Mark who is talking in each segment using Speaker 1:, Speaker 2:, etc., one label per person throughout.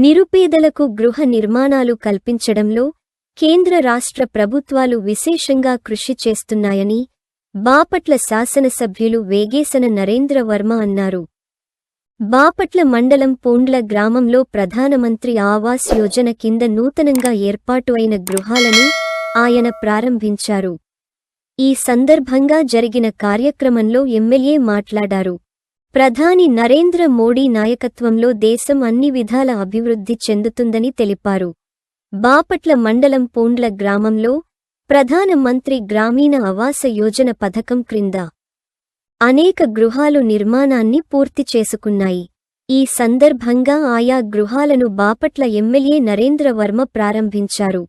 Speaker 1: నిరుపేదలకు గృహ నిర్మాణాలు కల్పించడంలో కేంద్ర రాష్ట్ర ప్రభుత్వాలు విశేషంగా కృషి చేస్తున్నాయని బాపట్ల శాసనసభ్యులు వేగేసన నరేంద్ర వర్మ అన్నారు. బాపట్ల మండలం పూండ్ల గ్రామంలో ప్రధానమంత్రి ఆవాస్ యోజన కింద నూతనంగా ఏర్పాటు అయిన గృహాలను ఆయన ప్రారంభించారు. ఈ సందర్భంగా జరిగిన కార్యక్రమంలో ఎమ్మెల్యే మాట్లాడారు. ప్రధాని నరేంద్ర మోడీ నాయకత్వంలో దేశం అన్ని విధాల అభివృద్ధి చెందుతుందని తెలిపారు. బాపట్ల మండలం పూండ్ల గ్రామంలో ప్రధాన మంత్రి గ్రామీణ ఆవాస యోజన పథకం క్రింద అనేక గృహాలు నిర్మాణాన్ని పూర్తి చేసుకున్నాయి. ఈ సందర్భంగా ఆయా గృహాలను బాపట్ల ఎమ్మెల్యే నరేంద్ర వర్మ ప్రారంభించారు.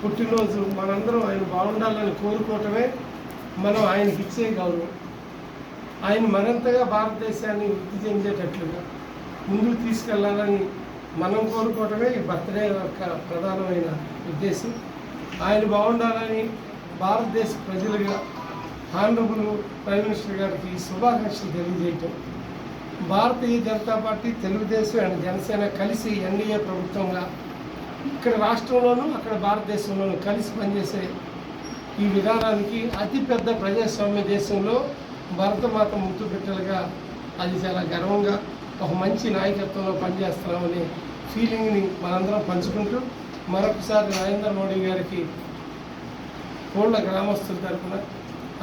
Speaker 2: పుట్టినరోజు మనందరం ఆయన బాగుండాలని కోరుకోవటమే మనం ఆయనకి ఇచ్చే గౌరవం. ఆయన మరింతగా భారతదేశాన్ని వృద్ధి చెందేటట్లుగా ముందుకు తీసుకెళ్లాలని మనం కోరుకోవటమే ఈ బర్త్డే యొక్క ప్రధానమైన ఉద్దేశం. ఆయన బాగుండాలని భారతదేశ ప్రజలుగా ఆనరబుల్ ప్రైమ్ మినిస్టర్ గారికి శుభాకాంక్షలు తెలియజేయటం. భారతీయ జనతా పార్టీ, తెలుగుదేశం అండ్ జనసేన కలిసి ఎన్డీఏ ప్రభుత్వంగా ఇక్కడ రాష్ట్రంలోనూ అక్కడ భారతదేశంలోనూ కలిసి పనిచేసే ఈ విధానానికి అతిపెద్ద ప్రజాస్వామ్య దేశంలో భారతమాత ముద్దు బిడ్డలుగా అది చాలా గర్వంగా ఒక మంచి నాయకత్వంలో పనిచేస్తున్నామనే ఫీలింగ్ని మనందరం పంచుకుంటూ మరొకసారి నరేంద్ర మోడీ గారికి పూర్ణ గ్రామస్తుల తరఫున,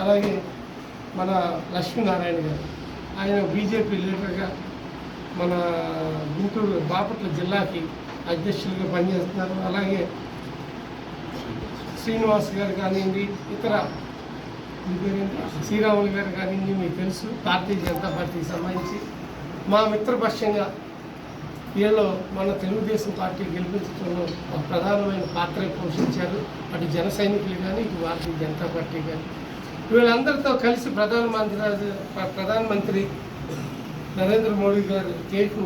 Speaker 2: అలాగే మన లక్ష్మీనారాయణ గారు, ఆయన బీజేపీ లీడర్గా మన గుంటూరు బాపట్ల జిల్లాకి అధ్యక్షులుగా పనిచేస్తున్నారు. అలాగే శ్రీనివాస్ గారు కానివ్వండి, ఇతర శ్రీరాములు గారు కానివ్వండి, మీకు తెలుసు భారతీయ జనతా పార్టీకి సంబంధించి మా మిత్రపక్షంగా వీళ్ళు మన తెలుగుదేశం పార్టీ గెలిపించడంలో ఒక ప్రధానమైన పాత్ర పోషించారు. అటు జన సైనికులు కానీ ఇటు భారతీయ జనతా పార్టీ కానీ వీళ్ళందరితో కలిసి ప్రధానమంత్రి నరేంద్ర మోడీ గారు కేకు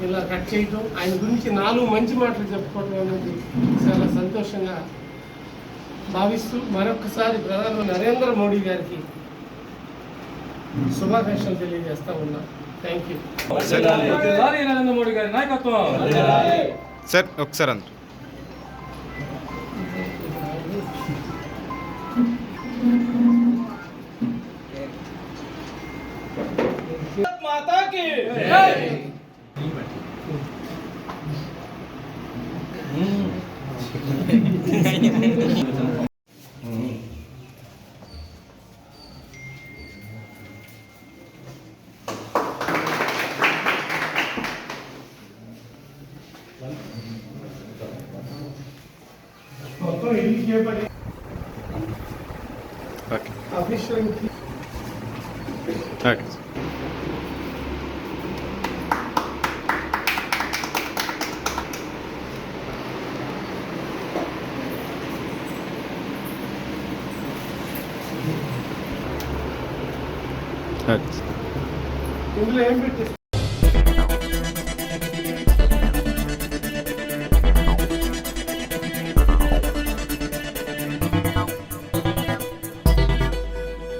Speaker 2: ఇలా కట్ చేయటం, ఆయన గురించి 4 మంచి మాటలు చెప్పుకోవటం అనేది చాలా సంతోషంగా భావిస్తూ మరొకసారి ప్రధాని నరేంద్ర మోడీ గారికి శుభాకాంక్షలు తెలియజేస్తా ఉన్నా. Thank you.
Speaker 3: నరేంద్ర మోడీ గారి నాయకత్వం
Speaker 4: సార్ ఒకసారి అందరూ
Speaker 3: మాతా కి
Speaker 2: మొత్తం ఇది చేయబడి అఫీషియల్ ఇందులో ఏం పెట్టి